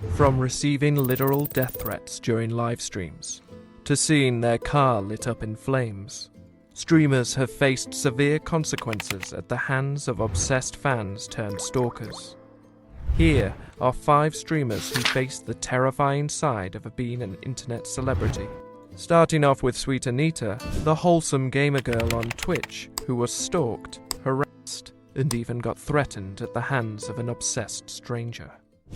From receiving literal death threats during live streams, to seeing their car lit up in flames, streamers have faced severe consequences at the hands of obsessed fans turned stalkers. Here are 5 streamers who faced the terrifying side of being an internet celebrity. Starting off with Sweet Anita, the wholesome gamer girl on Twitch who was stalked, harassed, and even got threatened at the hands of an obsessed stranger.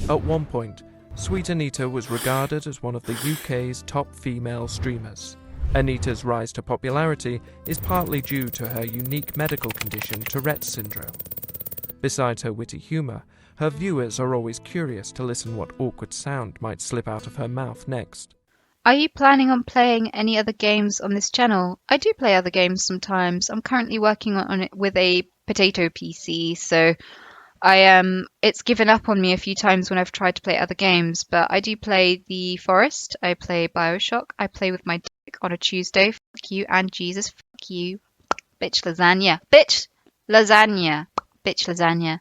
At one point, Sweet Anita was regarded as one of the UK's top female streamers. Anita's rise to popularity is partly due to her unique medical condition, Tourette's syndrome. Besides her witty humour, her viewers are always curious to listen what awkward sound might slip out of her mouth next. Are you planning on playing any other games on this channel? I do play other games sometimes. I'm currently working on it with a potato PC, so it's given up on me a few times when I've tried to play other games, but I do play The Forest, I play Bioshock, I play with my dick on a Tuesday, fuck you, and Jesus, fuck you, bitch lasagna, bitch lasagna, bitch lasagna.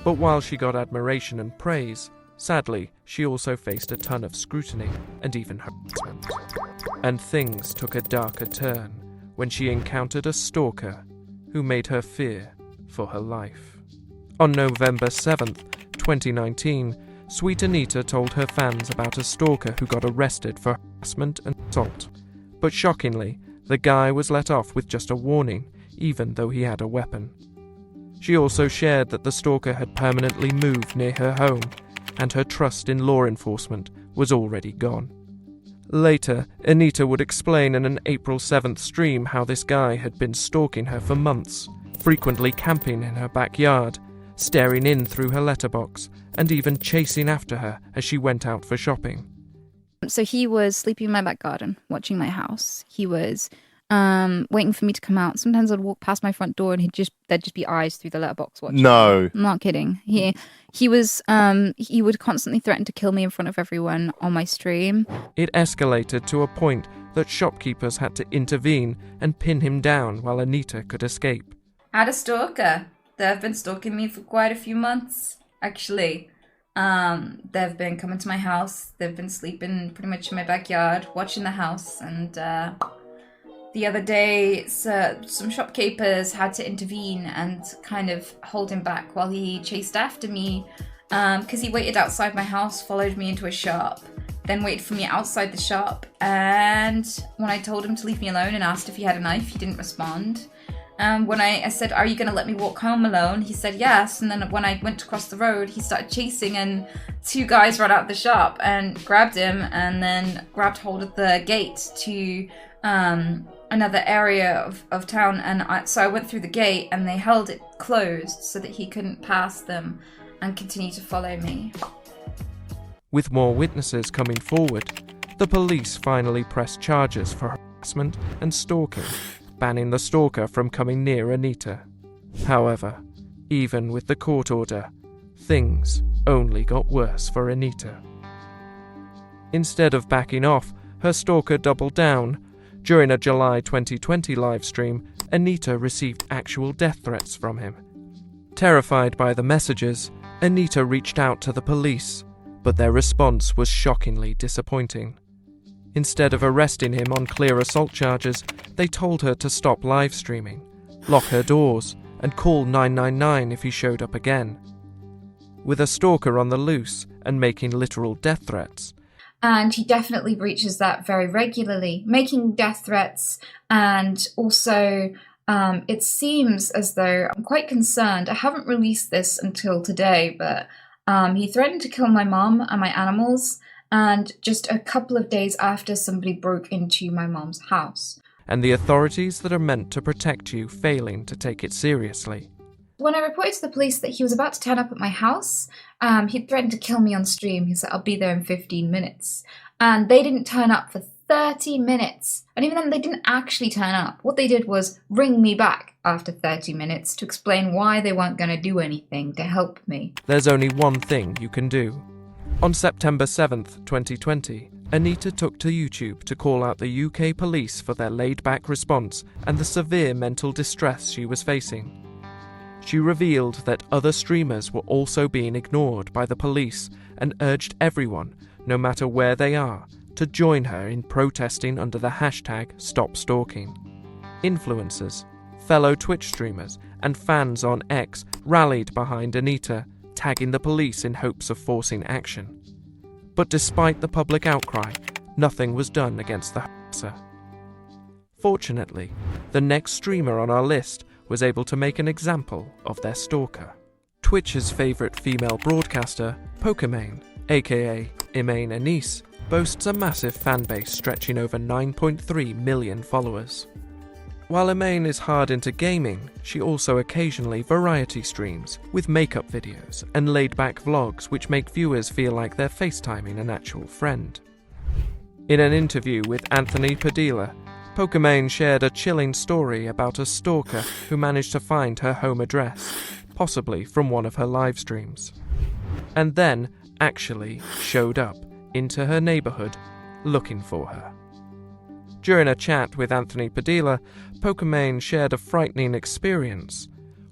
But while she got admiration and praise, sadly, she also faced a ton of scrutiny and even harassment. And things took a darker turn when she encountered a stalker who made her fear for her life. On November 7th, 2019, Sweet Anita told her fans about a stalker who got arrested for harassment and assault. But shockingly, the guy was let off with just a warning, even though he had a weapon. She also shared that the stalker had permanently moved near her home, and her trust in law enforcement was already gone. Later, Anita would explain in an April 7th stream how this guy had been stalking her for months, frequently camping in her backyard, staring in through her letterbox, and even chasing after her as she went out for shopping. So he was sleeping in my back garden, watching my house. He was waiting for me to come out. Sometimes I'd walk past my front door and there'd just be eyes through the letterbox watching. No. I'm not kidding. He would constantly threaten to kill me in front of everyone on my stream. It escalated to a point that shopkeepers had to intervene and pin him down while Anita could escape. I had a stalker. They've been stalking me for quite a few months, actually. They've been coming to my house. They've been sleeping pretty much in my backyard, watching the house. And the other day, some shopkeepers had to intervene and kind of hold him back while he chased after me. Because he waited outside my house, followed me into a shop, then waited for me outside the shop. And when I told him to leave me alone and asked if he had a knife, he didn't respond. When I said, "Are you going to let me walk home alone?" he said yes. And then when I went across the road, he started chasing, and 2 guys ran out of the shop and grabbed him, and then grabbed hold of the gate to another area of town. And so I went through the gate, and they held it closed so that he couldn't pass them and continue to follow me. With more witnesses coming forward, the police finally pressed charges for harassment and stalking, banning the stalker from coming near Anita. However, even with the court order, things only got worse for Anita. Instead of backing off, her stalker doubled down. During a July 2020 livestream, Anita received actual death threats from him. Terrified by the messages, Anita reached out to the police, but their response was shockingly disappointing. Instead of arresting him on clear assault charges, they told her to stop live streaming, lock her doors, and call 999 if he showed up again. With a stalker on the loose and making literal death threats, And he definitely breaches that very regularly, making death threats. And also, it seems as though I'm quite concerned. I haven't released this until today, but he threatened to kill my mom and my animals. And just a couple of days after, somebody broke into my mom's house. And the authorities that are meant to protect you failing to take it seriously. When I reported to the police that he was about to turn up at my house, he threatened to kill me on stream. He said, "I'll be there in 15 minutes. And they didn't turn up for 30 minutes. And even then, they didn't actually turn up. What they did was ring me back after 30 minutes to explain why they weren't going to do anything to help me. There's only one thing you can do. On September 7th, 2020, Anita took to YouTube to call out the UK police for their laid-back response and the severe mental distress she was facing. She revealed that other streamers were also being ignored by the police and urged everyone, no matter where they are, to join her in protesting under the hashtag #StopStalking. Influencers, fellow Twitch streamers, and fans on X rallied behind Anita, tagging the police in hopes of forcing action. But despite the public outcry, nothing was done against the harasser. Fortunately, the next streamer on our list was able to make an example of their stalker. Twitch's favourite female broadcaster, Pokimane, aka Imane Anise, boasts a massive fanbase stretching over 9.3 million followers. While Imane is hard into gaming, she also occasionally variety streams with makeup videos and laid-back vlogs which make viewers feel like they're FaceTiming an actual friend. In an interview with Anthony Padilla, Pokimane shared a chilling story about a stalker who managed to find her home address, possibly from one of her live streams, and then actually showed up into her neighborhood looking for her. During a chat with Anthony Padilla, Pokimane shared a frightening experience.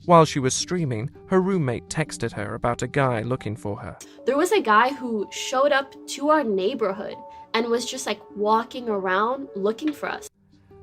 While she was streaming, her roommate texted her about a guy looking for her. There was a guy who showed up to our neighborhood and was just like walking around looking for us.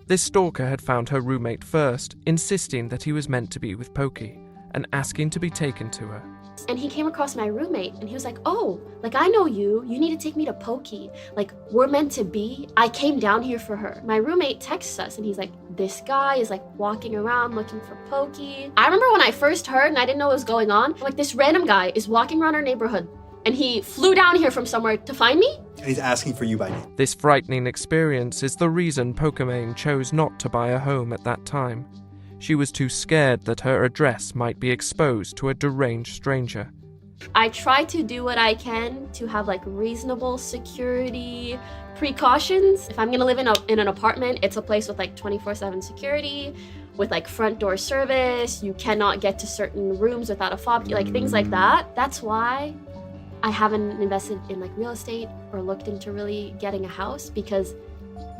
This stalker had found her roommate first, insisting that he was meant to be with Poki, and asking to be taken to her. And he came across my roommate and he was like, "Oh, like I know you. You need to take me to Poki. Like we're meant to be. I came down here for her." My roommate texts us and he's like, "This guy is like walking around looking for Poki." I remember when I first heard and I didn't know what was going on, like this random guy is walking around our neighborhood and he flew down here from somewhere to find me. And he's asking for you by name. This frightening experience is the reason Pokimane chose not to buy a home at that time. She was too scared that her address might be exposed to a deranged stranger. I try to do what I can to have like reasonable security precautions. If I'm gonna live in an apartment, it's a place with like 24/7 security, with like front door service. You cannot get to certain rooms without a fob, like things like that. That's why I haven't invested in like real estate or looked into really getting a house, because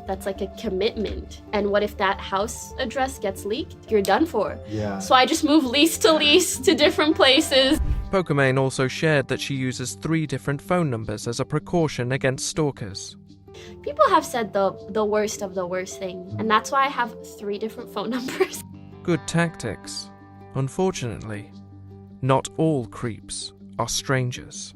that's like a commitment. And what if that house address gets leaked? You're done for. Yeah. So I just move lease to different places. Pokimane also shared that she uses 3 different phone numbers as a precaution against stalkers. People have said the worst of the worst thing, and that's why I have 3 different phone numbers. Good tactics. Unfortunately, not all creeps are strangers.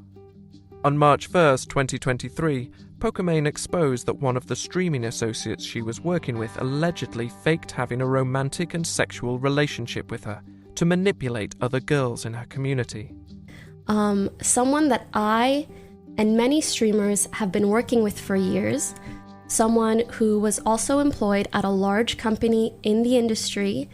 On March 1st, 2023, Pokimane exposed that one of the streaming associates she was working with allegedly faked having a romantic and sexual relationship with her to manipulate other girls in her community. Someone that I and many streamers have been working with for years, someone who was also employed at a large company in the industry,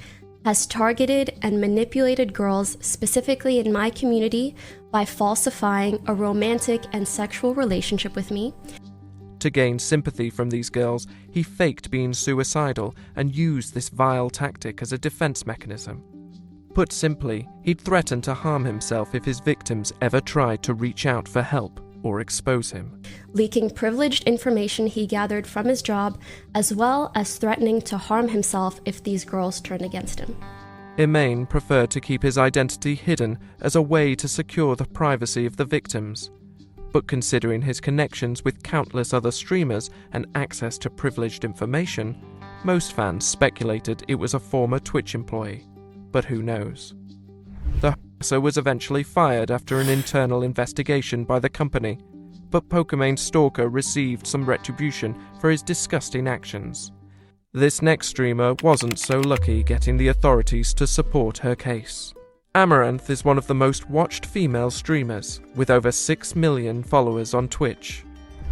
has targeted and manipulated girls specifically in my community by falsifying a romantic and sexual relationship with me. To gain sympathy from these girls, he faked being suicidal and used this vile tactic as a defense mechanism. Put simply, he'd threaten to harm himself if his victims ever tried to reach out for help or expose him. Leaking privileged information he gathered from his job, as well as threatening to harm himself if these girls turned against him. Imane preferred to keep his identity hidden as a way to secure the privacy of the victims. But considering his connections with countless other streamers and access to privileged information, most fans speculated it was a former Twitch employee. But who knows? The harasser was eventually fired after an internal investigation by the company, but Pokimane's stalker received some retribution for his disgusting actions. This next streamer wasn't so lucky getting the authorities to support her case. Amouranth is one of the most watched female streamers, with over 6 million followers on Twitch.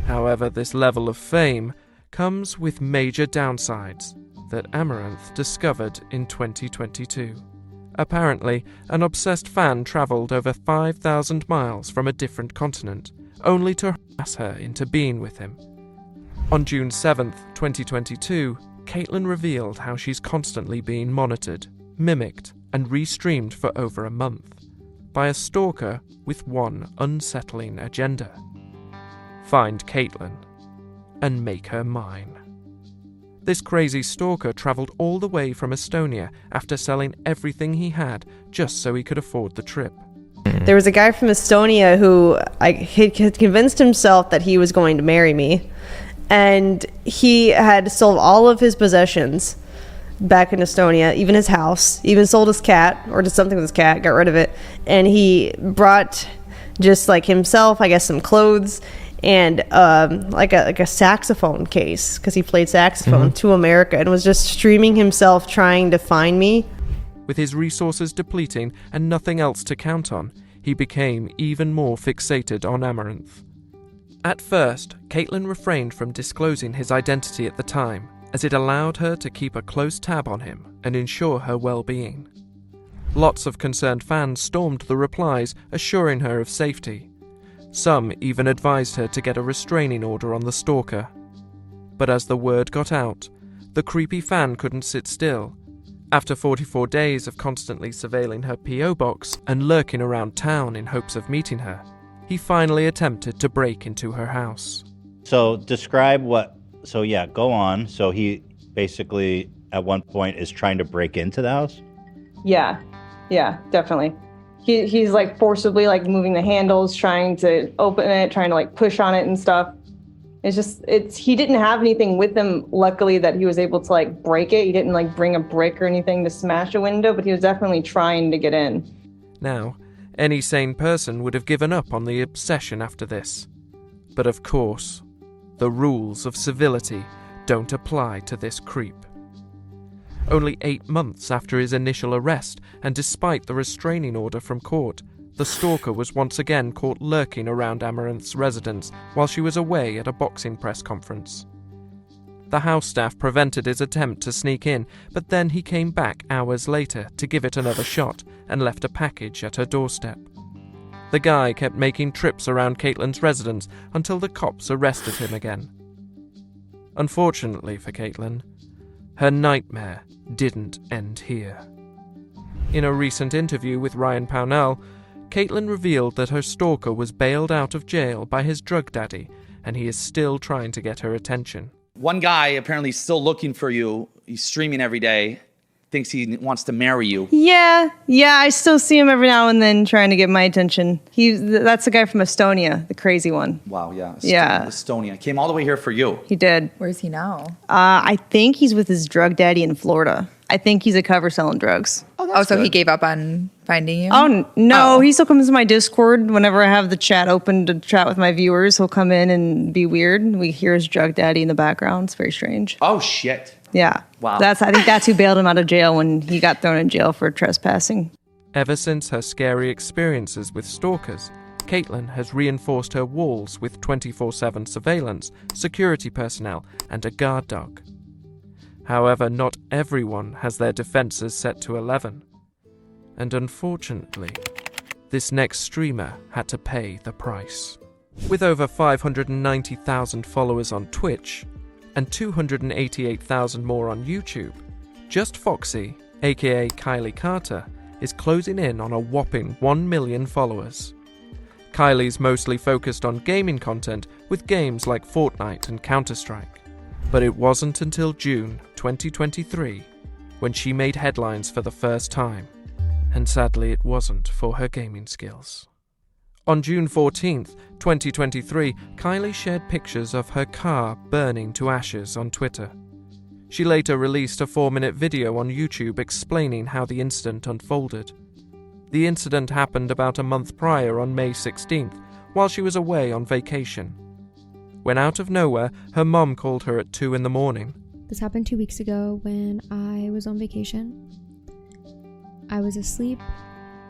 However, this level of fame comes with major downsides that Amouranth discovered in 2022. Apparently, an obsessed fan travelled over 5,000 miles from a different continent, only to harass her into being with him. On June 7th, 2022, Caitlin revealed how she's constantly being monitored, mimicked, and restreamed for over a month by a stalker with one unsettling agenda: find Caitlin and make her mine. This crazy stalker travelled all the way from Estonia after selling everything he had just so he could afford the trip. There was a guy from Estonia who had convinced himself that he was going to marry me, and he had sold all of his possessions back in Estonia, even his house, even sold his cat, or did something with his cat, got rid of it, and he brought just like himself, I guess, some clothes and like a saxophone case, because he played saxophone, to America, and was just streaming himself trying to find me. With his resources depleting and nothing else to count on, he became even more fixated on Amouranth. At first, Caitlin refrained from disclosing his identity at the time, as it allowed her to keep a close tab on him and ensure her well-being. Lots of concerned fans stormed the replies, assuring her of safety. Some even advised her to get a restraining order on the stalker. But as the word got out, the creepy fan couldn't sit still. After 44 days of constantly surveilling her P.O. box and lurking around town in hopes of meeting her, he finally attempted to break into her house. So describe what... So yeah, go on. So he basically, at one point, is trying to break into the house? Yeah, definitely. He's like forcibly like moving the handles, trying to open it, trying to like push on it and stuff. He didn't have anything with him, luckily, that he was able to like break it. He didn't like bring a brick or anything to smash a window, but he was definitely trying to get in. Now, any sane person would have given up on the obsession after this. But of course, the rules of civility don't apply to this creep. Only 8 months after his initial arrest, and despite the restraining order from court, the stalker was once again caught lurking around Amouranth's residence while she was away at a boxing press conference. The house staff prevented his attempt to sneak in, but then he came back hours later to give it another shot and left a package at her doorstep. The guy kept making trips around Caitlin's residence until the cops arrested him again. Unfortunately for Caitlin, her nightmare didn't end here. In a recent interview with Ryan Pownell, Caitlin revealed that her stalker was bailed out of jail by his drug daddy, and he is still trying to get her attention. One guy apparently is still looking for you. He's streaming every day. Thinks he wants to marry you. Yeah, I still see him every now and then trying to get my attention. That's the guy from Estonia, the crazy one. Wow, yeah. Yeah. Estonia. Came all the way here for you. He did. Where's he now? I think he's with his drug daddy in Florida. I think he's a cover selling drugs. Oh, so he gave up on finding you? Oh, no. He still comes to my Discord whenever I have the chat open to chat with my viewers. He'll come in and be weird. We hear his drug daddy in the background. It's very strange. Oh, shit. Yeah. Wow. I think that's who bailed him out of jail when he got thrown in jail for trespassing. Ever since her scary experiences with stalkers, Caitlin has reinforced her walls with 24/7 surveillance, security personnel, and a guard dog. However, not everyone has their defenses set to 11. And unfortunately, this next streamer had to pay the price. With over 590,000 followers on Twitch, and 288,000 more on YouTube, Justfoxii, aka Kylie Carter, is closing in on a whopping 1 million followers. Kylie's mostly focused on gaming content with games like Fortnite and Counter-Strike. But it wasn't until June 2023 when she made headlines for the first time, and sadly it wasn't for her gaming skills. On June 14th, 2023, Kylie shared pictures of her car burning to ashes on Twitter. She later released a 4-minute video on YouTube explaining how the incident unfolded. The incident happened about a month prior on May 16th, while she was away on vacation. When out of nowhere, her mom called her at 2 in the morning. This happened 2 weeks ago when I was on vacation. I was asleep.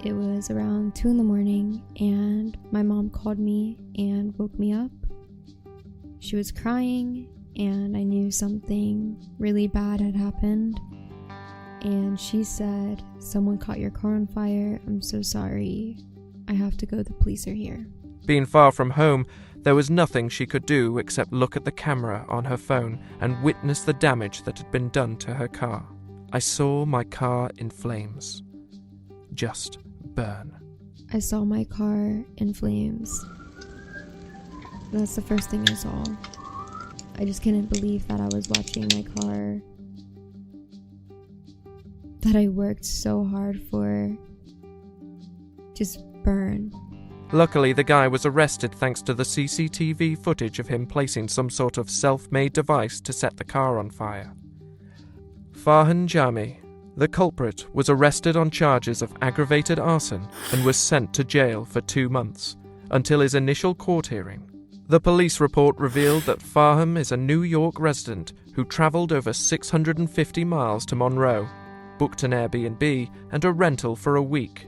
It was around 2 in the morning and my mom called me and woke me up. She was crying and I knew something really bad had happened. And she said, "Someone caught your car on fire. I'm so sorry. I have to go. The police are here." Being far from home, there was nothing she could do except look at the camera on her phone and witness the damage that had been done to her car. I saw my car in flames. Just burn. I saw my car in flames. That's the first thing I saw. I just couldn't believe that I was watching my car that I worked so hard for just burn. Luckily, the guy was arrested thanks to the CCTV footage of him placing some sort of self-made device to set the car on fire. Farhan Jami, the culprit, was arrested on charges of aggravated arson and was sent to jail for 2 months, until his initial court hearing. The police report revealed that Farhan is a New York resident who travelled over 650 miles to Monroe, booked an Airbnb and a rental for a week,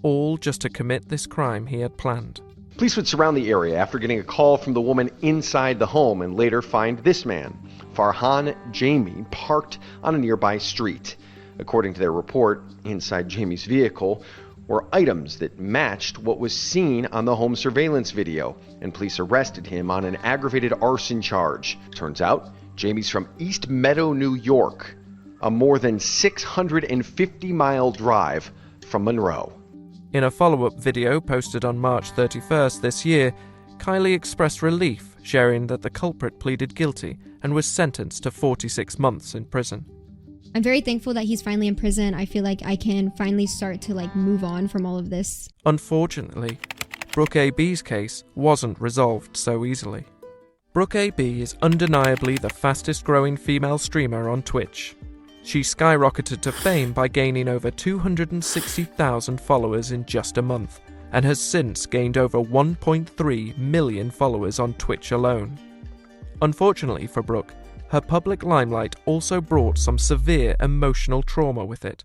all just to commit this crime he had planned. Police would surround the area after getting a call from the woman inside the home and later find this man, Farhan Jami, parked on a nearby street. According to their report, inside Jami's vehicle were items that matched what was seen on the home surveillance video, and police arrested him on an aggravated arson charge. Turns out, Jami's from East Meadow, New York, a more than 650-mile drive from Monroe. In a follow-up video posted on March 31st this year, Kylie expressed relief, sharing that the culprit pleaded guilty and was sentenced to 46 months in prison. I'm very thankful that he's finally in prison. I feel like I can finally start to move on from all of this. Unfortunately, BrookeAB's case wasn't resolved so easily. BrookeAB is undeniably the fastest-growing female streamer on Twitch. She skyrocketed to fame by gaining over 260,000 followers in just a month, and has since gained over 1.3 million followers on Twitch alone. Unfortunately for Brooke, her public limelight also brought some severe emotional trauma with it.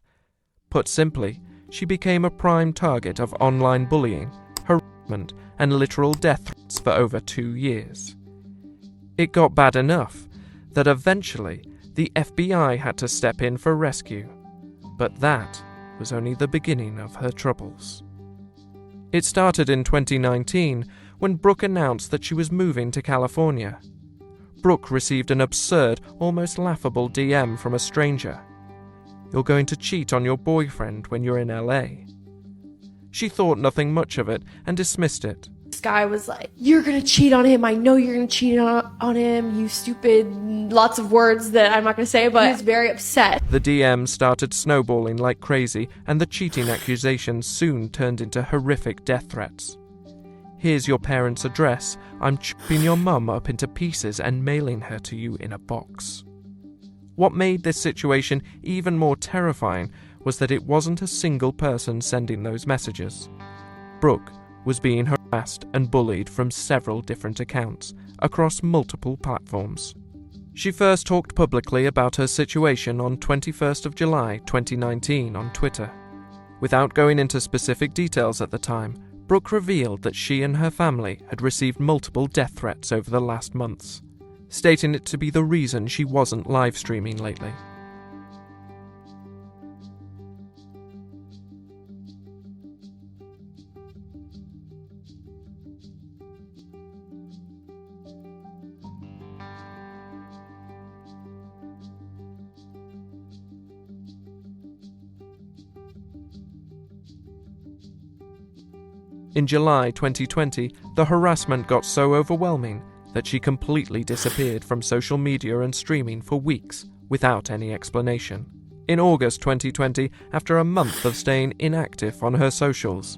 Put simply, she became a prime target of online bullying, harassment, and literal death threats for over 2 years. It got bad enough that eventually the FBI had to step in for rescue, but that was only the beginning of her troubles. It started in 2019 when Brooke announced that she was moving to California. Brooke received an absurd, almost laughable DM from a stranger. "You're going to cheat on your boyfriend when you're in LA." She thought nothing much of it and dismissed it. This guy was like, "You're gonna cheat on him. I know you're gonna cheat on him, you stupid," lots of words that I'm not gonna say, but he was very upset. The DM started snowballing like crazy, and the cheating accusations soon turned into horrific death threats. "Here's your parents' address. I'm chopping your mum up into pieces and mailing her to you in a box." What made this situation even more terrifying was that it wasn't a single person sending those messages. Brooke was being harassed and bullied from several different accounts across multiple platforms. She first talked publicly about her situation on 21st of July 2019 on Twitter. Without going into specific details at the time, Brooke revealed that she and her family had received multiple death threats over the last months, stating it to be the reason she wasn't live streaming lately. In July 2020, the harassment got so overwhelming that she completely disappeared from social media and streaming for weeks without any explanation. In August 2020, after a month of staying inactive on her socials,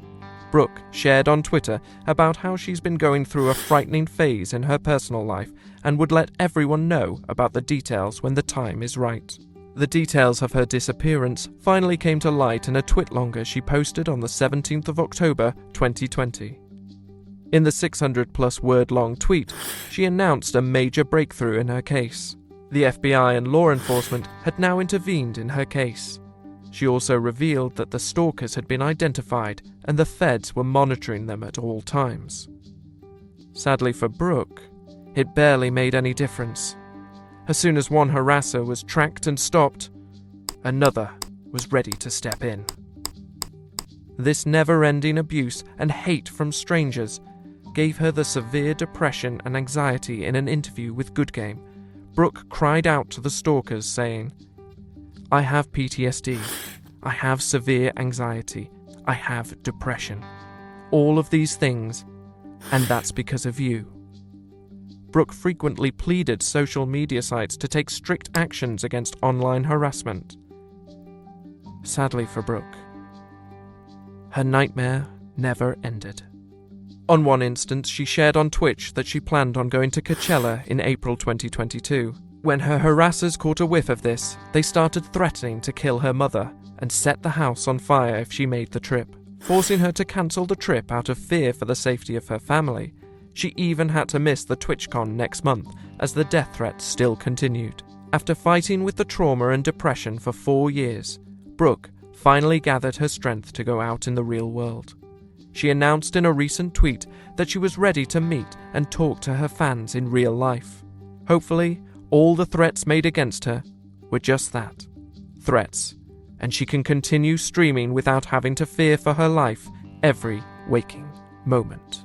Brooke shared on Twitter about how she's been going through a frightening phase in her personal life and would let everyone know about the details when the time is right. The details of her disappearance finally came to light in a twitlonger she posted on the 17th of October 2020. In the 600-plus word-long tweet, she announced a major breakthrough in her case. The FBI and law enforcement had now intervened in her case. She also revealed that the stalkers had been identified and the feds were monitoring them at all times. Sadly for Brooke, it barely made any difference. As soon as one harasser was tracked and stopped, another was ready to step in. This never-ending abuse and hate from strangers gave her the severe depression and anxiety. In an interview with Good Game, Brooke cried out to the stalkers saying, "I have PTSD, I have severe anxiety, I have depression. All of these things, and that's because of you." Brooke frequently pleaded social media sites to take strict actions against online harassment. Sadly for Brooke, her nightmare never ended. On one instance, she shared on Twitch that she planned on going to Coachella in April 2022. When her harassers caught a whiff of this, they started threatening to kill her mother and set the house on fire if she made the trip, forcing her to cancel the trip out of fear for the safety of her family. She even had to miss the TwitchCon next month as the death threats still continued. After fighting with the trauma and depression for 4 years, Brooke finally gathered her strength to go out in the real world. She announced in a recent tweet that she was ready to meet and talk to her fans in real life. Hopefully, all the threats made against her were just that, threats, and she can continue streaming without having to fear for her life every waking moment.